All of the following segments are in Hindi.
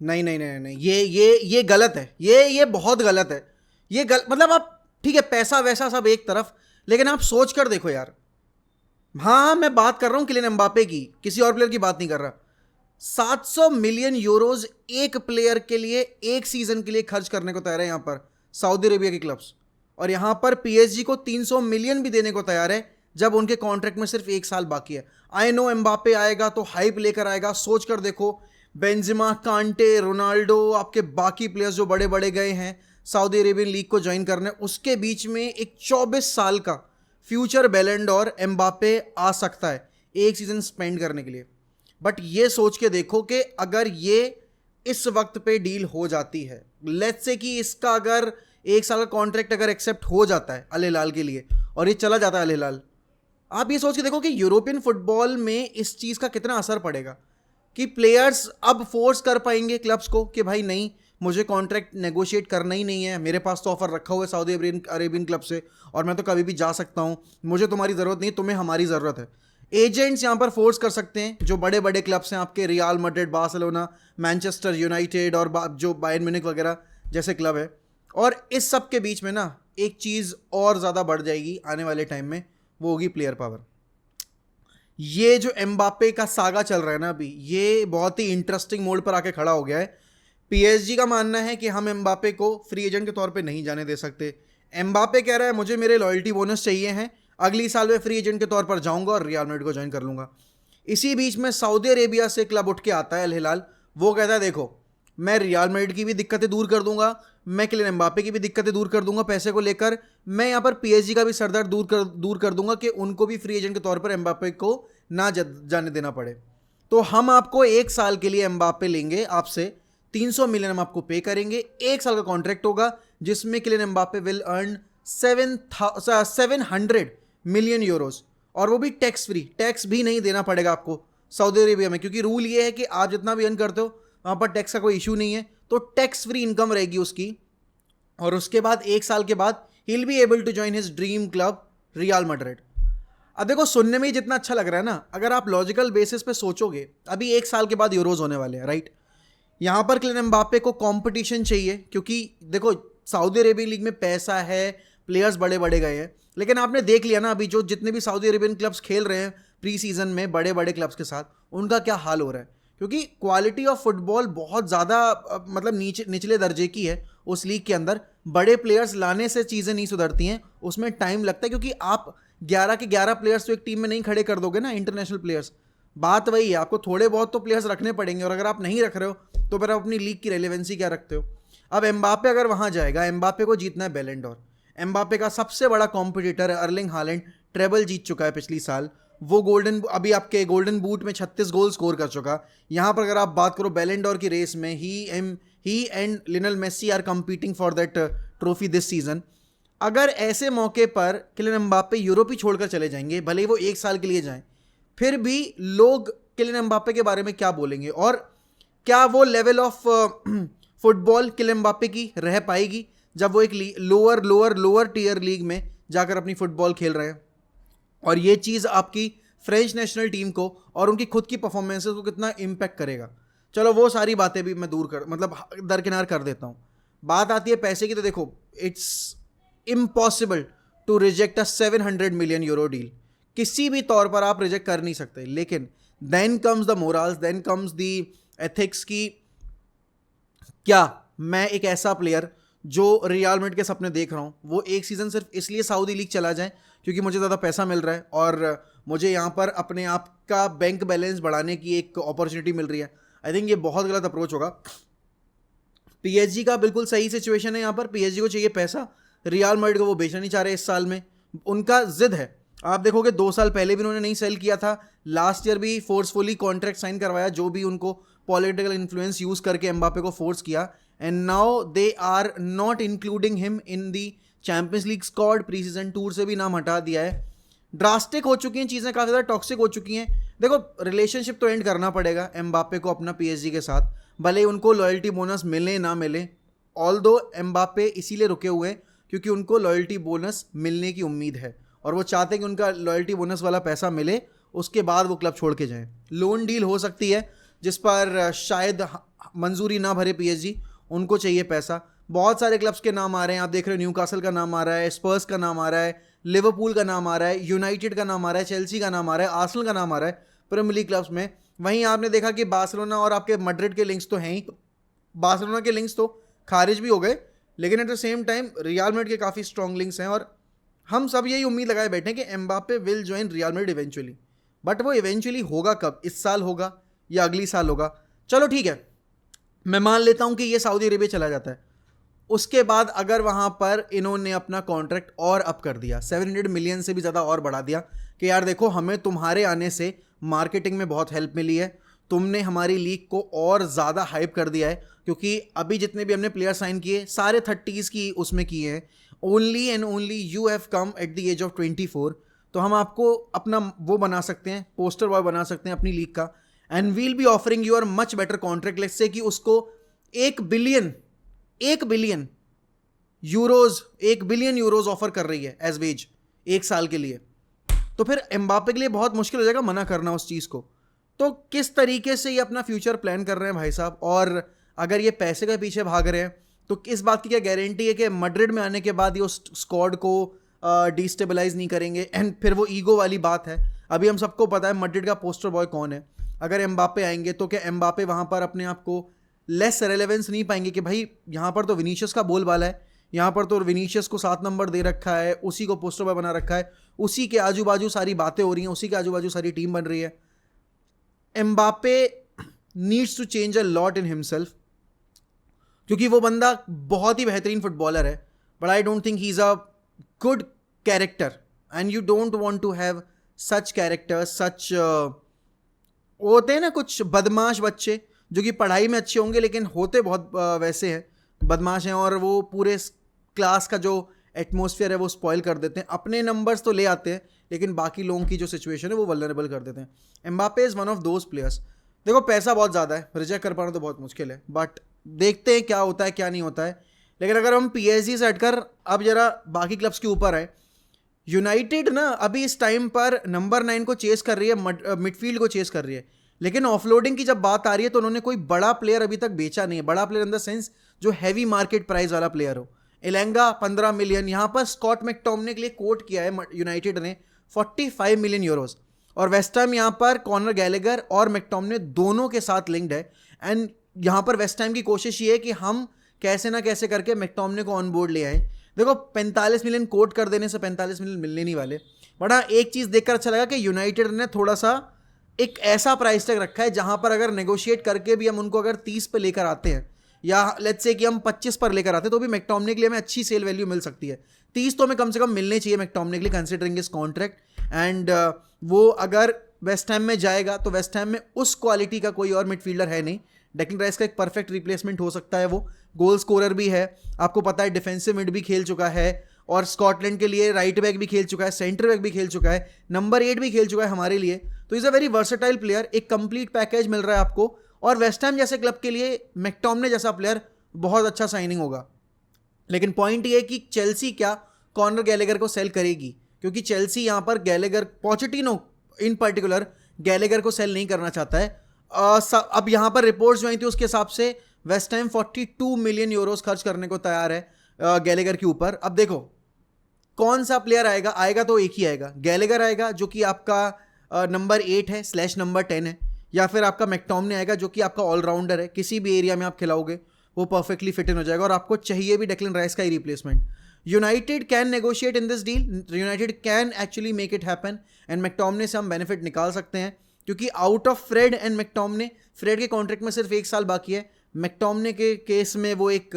नहीं नहीं नहीं नहीं, ये गलत है, ये बहुत गलत है। मतलब आप ठीक है, पैसा वैसा सब एक तरफ, लेकिन आप सोच कर देखो यार। हाँ हाँ, मैं बात कर रहा हूं किलियन एम्बापे की, किसी और प्लेयर की बात नहीं कर रहा। 700 मिलियन यूरोज एक प्लेयर के लिए एक सीजन के लिए खर्च करने को तैयार है यहां पर सऊदी अरेबिया के क्लब्स। और यहां पर पीएसजी को 300 मिलियन भी देने को तैयार है, जब उनके कॉन्ट्रैक्ट में सिर्फ एक साल बाकी है। आई नो एम्बापे आएगा तो हाइप लेकर आएगा, सोच कर देखो बेंजिमा, कांटे, रोनाल्डो, आपके बाकी प्लेयर्स जो बड़े बड़े गए हैं सऊदी अरेबियन लीग को ज्वाइन करने, उसके बीच में एक 24 साल का फ्यूचर बैलन डॉर एम्बापे आ सकता है एक सीजन स्पेंड करने के लिए। बट ये सोच के देखो कि अगर ये इस वक्त पे डील हो जाती है, लेट्स से कि इसका अगर एक साल का कॉन्ट्रैक्ट अगर एक्सेप्ट हो जाता है अल हिलाल के लिए और ये चला जाता है अल हिलाल, आप ये सोच के देखो कि यूरोपियन फुटबॉल में इस चीज़ का कितना असर पड़ेगा। कि प्लेयर्स अब फोर्स कर पाएंगे क्लब्स को कि भाई नहीं, मुझे कॉन्ट्रैक्ट नेगोशिएट करना ही नहीं है, मेरे पास तो ऑफर रखा हुआ है सऊदी अरेबियन क्लब से और मैं तो कभी भी जा सकता हूँ, मुझे तुम्हारी ज़रूरत नहीं, तुम्हें हमारी ज़रूरत है। एजेंट्स यहाँ पर फोर्स कर सकते हैं, जो बड़े बड़े क्लब्स हैं आपके real Madrid, Barcelona, Manchester United और जो बायर्न म्यूनिख वगैरह जैसे क्लब है। और इस सब के बीच में ना एक चीज़ और ज़्यादा बढ़ जाएगी आने वाले टाइम में, वो होगी प्लेयर पावर। ये जो एम्बापे का सागा चल रहा है ना अभी, ये बहुत ही इंटरेस्टिंग मोड पर आके खड़ा हो गया है। पीएसजी का मानना है कि हम एम्बापे को फ्री एजेंट के तौर पे नहीं जाने दे सकते। एम्बापे कह रहा है मुझे मेरे लॉयल्टी बोनस चाहिए हैं, अगली साल में फ्री एजेंट के तौर पर जाऊंगा और रियल मैड्रिड को ज्वाइन कर लूंगा। इसी बीच में सऊदी अरेबिया से क्लब उठ के आता है अल हिलाल, वो कहता है देखो मैं रियल मैड्रिड की भी दिक्कतें दूर कर दूंगा, मैं किलियन एम्बापे की भी दिक्कतें दूर कर दूंगा पैसे को लेकर, मैं यहाँ पर पीएसजी का भी सरदर्द दूर कर दूंगा कि उनको भी फ्री एजेंट के तौर पर एम्बापे को ना जाने देना पड़े। तो हम आपको एक साल के लिए एम्बापे लेंगे आपसे, 300 मिलियन हम आपको पे करेंगे, एक साल का कॉन्ट्रैक्ट होगा जिसमें Kylian Mbappe will earn 700 million euros, और वो भी टैक्स फ्री, टैक्स भी नहीं देना पड़ेगा आपको सऊदी अरेबिया में, क्योंकि रूल ये है कि आप जितना भी अर्न करते हो वहाँ पर टैक्स का कोई इशू नहीं है, तो टैक्स फ्री इनकम रहेगी उसकी। और उसके बाद एक साल के बाद ही will be able to join his dream club Real Madrid. अब देखो सुनने में ही जितना अच्छा लग रहा है ना, अगर आप लॉजिकल बेसिस पे सोचोगे, अभी एक साल के बाद यूरोज होने वाले हैं राइट, यहाँ पर किलियन एम्बापे को कंपटीशन चाहिए, क्योंकि देखो सऊदी अरेबियन लीग में पैसा है, प्लेयर्स बड़े बड़े गए हैं, लेकिन आपने देख लिया ना अभी जो जितने भी सऊदी अरेबियन क्लब्स खेल रहे हैं प्री सीजन में बड़े बड़े क्लब्स के साथ, उनका क्या हाल हो रहा है। क्योंकि क्वालिटी ऑफ फुटबॉल बहुत ज़्यादा मतलब निचले दर्जे की है उस लीग के अंदर। बड़े प्लेयर्स लाने से चीज़ें नहीं सुधरती हैं, उसमें टाइम लगता है, क्योंकि आप 11 के 11 प्लेयर्स तो एक टीम में नहीं खड़े कर दोगे ना, इंटरनेशनल प्लेयर्स। बात वही है, आपको थोड़े बहुत तो प्लेयर्स रखने पड़ेंगे, और अगर आप नहीं रख रहे हो तो फिर आप अपनी लीग की रेलेवेंसी क्या रखते हो। अब एम्बापे अगर वहाँ जाएगा, एम्बापे को जीतना है बैलन डोर, एम्बापे का सबसे बड़ा कॉम्पिटिटर है अर्लिंग हालैंड, ट्रेबल जीत चुका है पिछली साल, वो अभी आपके गोल्डन बूट में 36 गोल स्कोर कर चुका। यहाँ पर अगर आप बात करो बैलन डोर की रेस में, he and Lionel Messi are competing for that trophy this season. अगर ऐसे मौके पर किलियन एम्बापे यूरोप ही छोड़कर चले जाएंगे, भले ही वो एक साल के लिए जाएं, फिर भी लोग किलियन एम्बापे के बारे में क्या बोलेंगे, और क्या वो level of football Kylian Mbappe की रह पाएगी जब वो एक लोअर टियर लीग में जाकर अपनी फुटबॉल खेल रहे हैं। और ये चीज़ आपकी फ्रेंच नेशनल टीम को और उनकी खुद की परफॉर्मेंसेस को कितना इम्पैक्ट करेगा। चलो वो सारी बातें भी मैं दरकिनार कर देता हूँ। बात आती है पैसे की, तो देखो it's impossible to reject a 700 million euro deal, किसी भी तौर पर आप रिजेक्ट कर नहीं सकते। लेकिन then comes the morals, then comes the ethics की क्या मैं एक ऐसा प्लेयर जो रियल मैड्रिड के सपने देख रहा हूँ, वो एक सीज़न सिर्फ इसलिए सऊदी लीग चला जाए क्योंकि मुझे ज़्यादा पैसा मिल रहा है और मुझे यहाँ पर अपने आप का बैंक बैलेंस बढ़ाने की एक अपॉर्चुनिटी मिल रही है। आई थिंक ये बहुत गलत अप्रोच होगा। पीएसजी का बिल्कुल सही सिचुएशन है यहाँ पर, पीएसजी को चाहिए पैसा, रियल मैड्रिड को वो बेचना नहीं चाह रहे इस साल में, उनका जिद है। आप देखोगे 2 साल पहले भी उन्होंने नहीं सेल किया था, लास्ट ईयर भी फोर्सफुली कॉन्ट्रैक्ट साइन करवाया, जो भी उनको पॉलिटिकल इन्फ्लुएंस यूज़ करके एम्बापे को फोर्स किया, and now they are not including him in the Champions League squad, pre season tour से भी नाम हटा दिया है। ड्रास्टिक हो चुकी हैं चीज़ें, काफ़ी ज़्यादा टॉक्सिक हो चुकी हैं। देखो रिलेशनशिप तो एंड करना पड़ेगा एम्बापे को अपना पीएसजी के साथ, भले ही उनको लॉयल्टी बोनस मिले ना मिले। ऑल्दो एम्बापे इसीलिए रुके हुए हैं क्योंकि उनको लॉयल्टी बोनस मिलने की उम्मीद है और वो चाहते हैं कि उनका लॉयल्टी बोनस वाला पैसा मिले, उसके बाद वो क्लब छोड़ के जाएं। लोन डील हो सकती है जिस पर शायद मंजूरी ना भरे पीएसजी, उनको चाहिए पैसा। बहुत सारे क्लब्स के नाम आ रहे हैं, आप देख रहे हो न्यूकासल का नाम आ रहा है, स्पर्स का नाम आ रहा है, लिवरपूल का नाम आ रहा है, यूनाइटेड का नाम आ रहा है, चेल्सी का नाम आ रहा है, आर्सेनल का नाम आ रहा है प्रीमियर लीग क्लब्स में। वहीं आपने देखा कि बार्सिलोना और आपके मैड्रिड के लिंक्स तो हैं ही, बार्सिलोना के लिंक्स तो खारिज भी हो गए, लेकिन at the same time real Madrid के काफ़ी स्ट्रॉन्ग लिंक्स हैं, और हम सब यही उम्मीद लगाए बैठे हैं कि Mbappe will join real Madrid eventually. But वो इवेंचुअली होगा कब, इस साल होगा या अगली साल होगा? चलो ठीक है, मैं मान लेता हूं कि ये सऊदी अरेबिया चला जाता है। उसके बाद अगर वहां पर इन्होंने अपना कॉन्ट्रैक्ट और अप कर दिया, 700 मिलियन से भी ज़्यादा और बढ़ा दिया कि यार देखो हमें तुम्हारे आने से मार्केटिंग में बहुत हेल्प मिली है, तुमने हमारी लीग को और ज़्यादा हाइप कर दिया है, क्योंकि अभी जितने भी हमने प्लेयर साइन किए सारे 30s की उसमें किए हैं, only and only you have come at the age of 24, तो हम आपको अपना वो बना सकते हैं, पोस्टर बॉय बना सकते हैं अपनी लीग का, and we'll be offering your much better contract. Let's say कि उसको 1 बिलियन यूरोज ऑफर कर रही है एज वेज 1 साल के लिए, तो फिर एम्बापे के लिए बहुत मुश्किल हो जाएगा मना करना उस चीज़ को। तो किस तरीके से ये अपना फ्यूचर प्लान कर रहे हैं भाई साहब, और अगर ये पैसे के पीछे भाग रहे हैं तो इस बात की क्या गारंटी है कि मैड्रिड में आने के बाद ये उस स्क्वाड को डिस्टेबलाइज नहीं करेंगे? एंड फिर वो ईगो वाली बात है, अभी हम सबको पता है मैड्रिड का पोस्टर बॉय कौन है। अगर एम्बापे आएंगे तो क्या एम्बापे वहाँ पर अपने आप को लेस रेलेवेंस नहीं पाएंगे कि भाई यहाँ पर तो विनीशियस का बोलबाला है, यहाँ पर तो विनीशियस को 7 नंबर दे रखा है, उसी को पोस्टर बॉय बना रखा है, उसी के आजू बाजू सारी बातें हो रही हैं, उसी के आजू बाजू सारी टीम बन रही है। Mbappe needs to change a lot in himself, क्योंकि वो बंदा बहुत ही बेहतरीन फुटबॉलर है, but I don't think he is a good character, and you don't want to have such characters, सच होते हैं ना कुछ बदमाश बच्चे जो कि पढ़ाई में अच्छे होंगे लेकिन होते बहुत वैसे हैं, बदमाश हैं, और वो पूरे क्लास का जो एटमॉस्फेयर है वो स्पॉइल कर देते हैं। अपने नंबर्स तो ले आते हैं लेकिन बाकी लोगों की जो सिचुएशन है वो वल्नरेबल कर देते हैं। Mbappe is one of those players. देखो पैसा बहुत ज़्यादा है, रिजेक्ट कर पाना तो बहुत मुश्किल है, बट देखते हैं क्या होता है क्या नहीं होता है। लेकिन अगर हम पीएसजी से हटकर अब जरा बाकी क्लब्स के ऊपर आए, यूनाइटेड ना अभी इस टाइम पर नंबर 9 को चेस कर रही है, मिडफील्ड को चेस कर रही है, लेकिन ऑफलोडिंग की जब बात आ रही है तो उन्होंने कोई बड़ा प्लेयर अभी तक बेचा नहीं है। बड़ा प्लेयर इन द सेंस जो हैवी मार्केट प्राइस वाला प्लेयर हो। एलेंगा 15 मिलियन, यहाँ पर स्कॉट मैकटोमिने के लिए कोट किया है यूनाइटेड ने 45 मिलियन यूरोज, और वेस्ट हैम यहाँ पर कॉनर गैलेगर और मैकटोमिने दोनों के साथ लिंक्ड है। एंड यहाँ पर वेस्ट हैम की कोशिश ये है कि हम कैसे ना कैसे करके मैकटोमिने को ऑन बोर्ड ले आए। देखो 45 मिलियन कोट कर देने से 45 मिलियन मिलने नहीं वाले, बट हाँ एक चीज़ देखकर अच्छा लगा कि यूनाइटेड ने थोड़ा सा एक ऐसा प्राइस टैग रखा है जहां पर अगर नेगोशिएट करके भी हम उनको अगर 30 पे लेकर आते हैं, या लेट्स से कि हम 25 पर लेकर आते हैं, तो भी मैकटोमिने के लिए हमें अच्छी सेल वैल्यू मिल सकती है। 30 तो हमें कम से कम मिलने चाहिए मैकटोमिने के लिए कंसिडरिंग इस कॉन्ट्रैक्ट। एंड वो अगर वेस्ट हैम में जाएगा तो वेस्ट हैम में उस क्वालिटी का कोई और मिडफील्डर है नहीं। डेक्लन राइस का एक परफेक्ट रिप्लेसमेंट हो सकता है, वो गोल स्कोरर भी है, आपको पता है डिफेंसिव मिड भी खेल चुका है, और स्कॉटलैंड के लिए राइट बैक भी खेल चुका है, सेंटर बैक भी खेल चुका है, नंबर 8 भी खेल चुका है हमारे लिए। तो is a very versatile player, एक कंप्लीट पैकेज मिल रहा है आपको, और वेस्ट हैम जैसे क्लब के लिए मैकटोमिने जैसा प्लेयर बहुत अच्छा साइनिंग होगा। लेकिन पॉइंट ये है कि चेल्सी क्या कॉनर गैलेगर को सेल करेगी, क्योंकि चेल्सी यहाँ पर गैलेगर, पोचेटिनो इन पर्टिकुलर गैलेगर को सेल नहीं करना चाहता है। अब यहाँ पर रिपोर्ट्स जो आई थी उसके हिसाब से वेस्ट हैम 42 मिलियन यूरोस खर्च करने को तैयार है गैलेगर के ऊपर। अब देखो कौन सा प्लेयर आएगा तो एक ही आएगा, गैलेगर आएगा जो कि आपका नंबर 8 है / नंबर 10 है, या फिर आपका मैकटोमिने आएगा जो कि आपका ऑलराउंडर है, किसी भी एरिया में आप खिलाओगे वो परफेक्टली फिट इन हो जाएगा, और आपको चाहिए भी डेक्लन राइस का ही replacement. United can negotiate in this deal, United can actually make it happen, and McTominay से हम बेनिफिट निकाल सकते हैं, क्योंकि out of Fred and McTominay, Fred के कॉन्ट्रैक्ट में सिर्फ 1 साल बाकी है, मैकटोमिने के केस में वो एक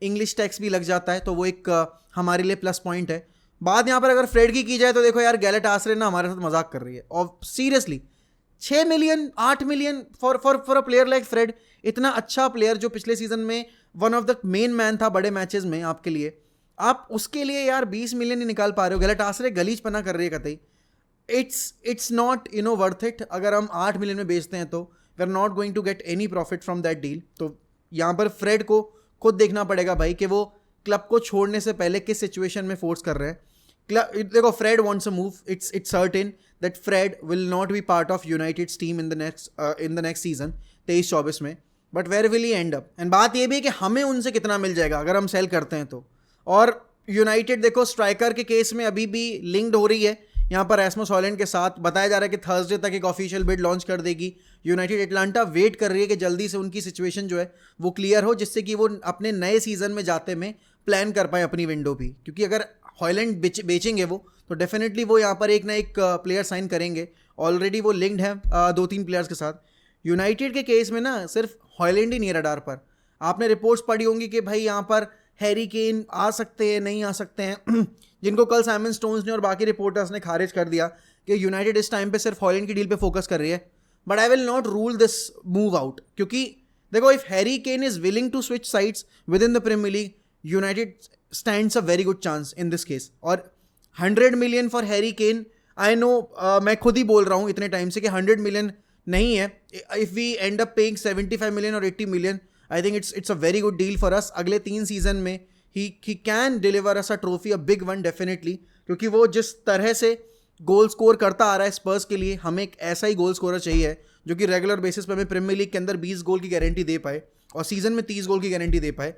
इंग्लिश टैक्स भी लग जाता है, तो वो एक हमारे लिए प्लस पॉइंट है। बात यहाँ पर अगर फ्रेड की जाए तो देखो यार गैलेटासरे ना हमारे साथ मजाक कर रही है, और seriously 6 million 8 million for a player like Fred, इतना अच्छा प्लेयर जो पिछले सीजन में one of the main man था बड़े मैचेस में आपके लिए, आप उसके लिए यार 20 मिलियन ही निकाल पा रहे हो। गैलेटासरे गलीच पना कर रही है कतई, इट्स नॉट वर्थ इट। अगर हम 8 मिलियन में बेचते हैं तो we are not going to get any profit from that deal. तो यहाँ पर फ्रेड को खुद देखना पड़ेगा भाई कि वो क्लब को छोड़ने से पहले किस सिचुएशन में फोर्स कर रहे हैं। देखो Fred wants a move, it's certain that Fred will not be part of United's team in the next season 23-24 में, but where will he end up? And बात ये भी है कि हमें उनसे कितना मिल जाएगा अगर हम सेल करते हैं तो। और यूनाइटेड देखो स्ट्राइकर के केस में अभी भी लिंक्ड हो रही है यहाँ पर रैस्मस हॉलैंड के साथ। बताया जा रहा है कि थर्सडे तक एक ऑफिशियल बिड लॉन्च कर देगी यूनाइटेड। एटलांटा वेट कर रही है कि जल्दी से उनकी सिचुएशन जो है वो क्लियर हो, जिससे कि वो अपने नए सीजन में जाते में प्लान कर पाए अपनी विंडो भी। क्योंकि अगर हॉलैंड बेचेंगे वो तो डेफिनेटली वो यहाँ पर एक ना एक प्लेयर साइन करेंगे। ऑलरेडी वो लिंक्ड है 2-3 प्लेयर्स के साथ। यूनाइटेड के केस में ना सिर्फ हॉलैंड ही नहीं रडार पर। आपने रिपोर्ट्स पढ़ी होंगी कि भाई यहाँ पर हैरी केन आ सकते हैं, नहीं आ सकते हैं जिनको कल साइमन स्टोन्स ने और बाकी रिपोर्टर्स ने खारिज कर दिया कि यूनाइटेड इस टाइम पे सिर्फ हॉलैंड की डील पे फोकस कर रही है। But I will not rule this move out, क्योंकि देखो if Harry Kane is willing to switch sides with in the Premier League, United stands a very good chance in this case. और 100 million for Harry Kane, I know मैं खुद ही बोल रहा हूँ इतने टाइम से कि 100 मिलियन नहीं है। If we end up paying 75 million और 80 million, I think it's a very good deal for us. अगले 3 सीजन में ही can deliver us a trophy, a big one definitely. क्योंकि वो जिस तरह से गोल स्कोर करता आ रहा है स्पर्स के लिए, हमें एक ऐसा ही गोल स्कोरर चाहिए जो कि रेगुलर बेसिस पे हमें प्रीमियर लीग के अंदर 20 गोल की गारंटी दे पाए और सीजन में 30 गोल की गारंटी दे पाए,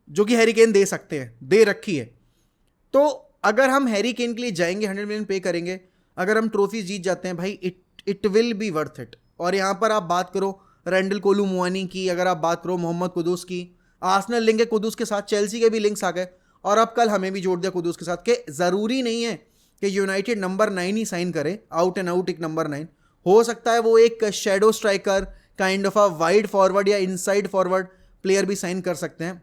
जो कि हैरी केन दे सकते हैं, दे रखी है। तो अगर हम हैरी केन के लिए जाएंगे, 100 मिलियन पे करेंगे, अगर हम ट्रॉफी जीत जाते हैं भाई, it will be worth it. और यहाँ पर आप बात करो रैंडल कोलू मुआनी की, अगर आप बात करो मोहम्मद कुदूस की, आर्सेनल लिंक है कुदूस के साथ, चेल्सी के भी लिंक्स आ गए और अब कल हमें भी जोड़ दिया कुदूस के साथ कि ज़रूरी नहीं है कि यूनाइटेड नंबर 9 ही साइन करे, आउट एंड आउट एक नंबर 9 हो सकता है। वो एक shadow striker, kind of a wide forward या इनसाइड फॉरवर्ड प्लेयर भी साइन कर सकते हैं।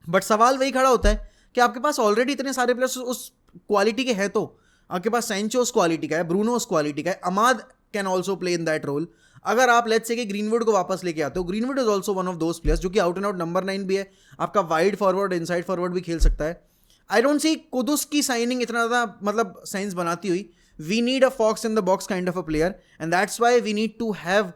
बट सवाल वही खड़ा होता है कि आपके पास ऑलरेडी इतने सारे प्लेयर्स उस क्वालिटी के हैं। तो आपके पास सैंचो उस क्वालिटी का है, ब्रूनो उस क्वालिटी का है, Amad can also play in that role. अगर आप लेट्स से कि ग्रीनवुड को वापस लेके आते हो, greenwood is also one of those players जो कि आउट एंड आउट नंबर 9 भी है, आपका वाइड फॉरवर्ड इनसाइड फॉरवर्ड भी खेल सकता है। आई डोंट सी कुदुस की साइनिंग इतना ज़्यादा मतलब सेंस बनाती हुई। We need a fox in the box kind of a player and that's why we need to have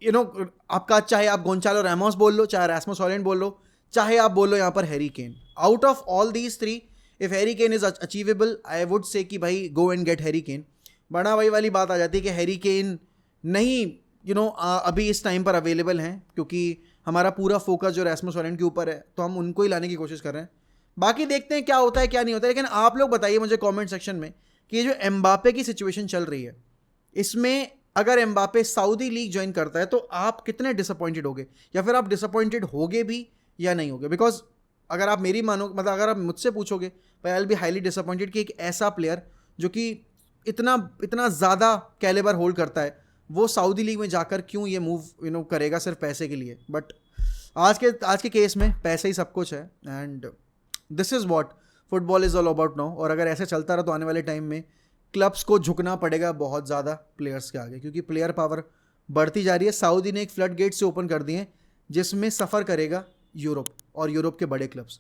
you know, आपका चाहे आप गोंचालो रैमोस बोल लो, चाहे रैस्मस हॉलैंड बोल लो, चाहे आप बोल लो यहाँ पर Harry Kane. Out of all these 3 if Harry Kane is achievable, I would say कि भाई go and get Harry Kane. बड़ा वही वाली बात आ जाती है कि हैरी केन नहीं अभी इस टाइम पर अवेलेबल हैं, क्योंकि हमारा पूरा फोकस जो रैस्मस हॉलैंड के ऊपर है, तो हम उनको ही लाने की कोशिश कर रहे हैं। बाकी देखते हैं क्या होता है क्या नहीं होता है। लेकिन आप लोग बताइए मुझे कमेंट सेक्शन में कि ये जो एम्बापे की सिचुएशन चल रही है, इसमें अगर एम्बापे सऊदी लीग ज्वाइन करता है तो आप कितने डिसअपॉइंटेड होगे, या फिर आप डिसअपॉइंटेड होगे भी या नहीं होगे। बिकॉज अगर आप मेरी मानो, मतलब अगर आप मुझसे पूछोगे, I will be highly disappointed कि एक ऐसा प्लेयर जो कि इतना ज़्यादा कैलिबर होल्ड करता है, वो सऊदी लीग में जाकर क्यों ये मूव करेगा सिर्फ पैसे के लिए। बट आज के केस में पैसे ही सब कुछ है and this is what football is all about now. और अगर ऐसे चलता रहा तो आने वाले टाइम में क्लब्स को झुकना पड़ेगा बहुत ज़्यादा प्लेयर्स के आगे, क्योंकि प्लेयर पावर बढ़ती जा रही है। सऊदी ने एक फ्लड गेट से ओपन कर दिए जिसमें सफ़र करेगा यूरोप और यूरोप के बड़े क्लब्स।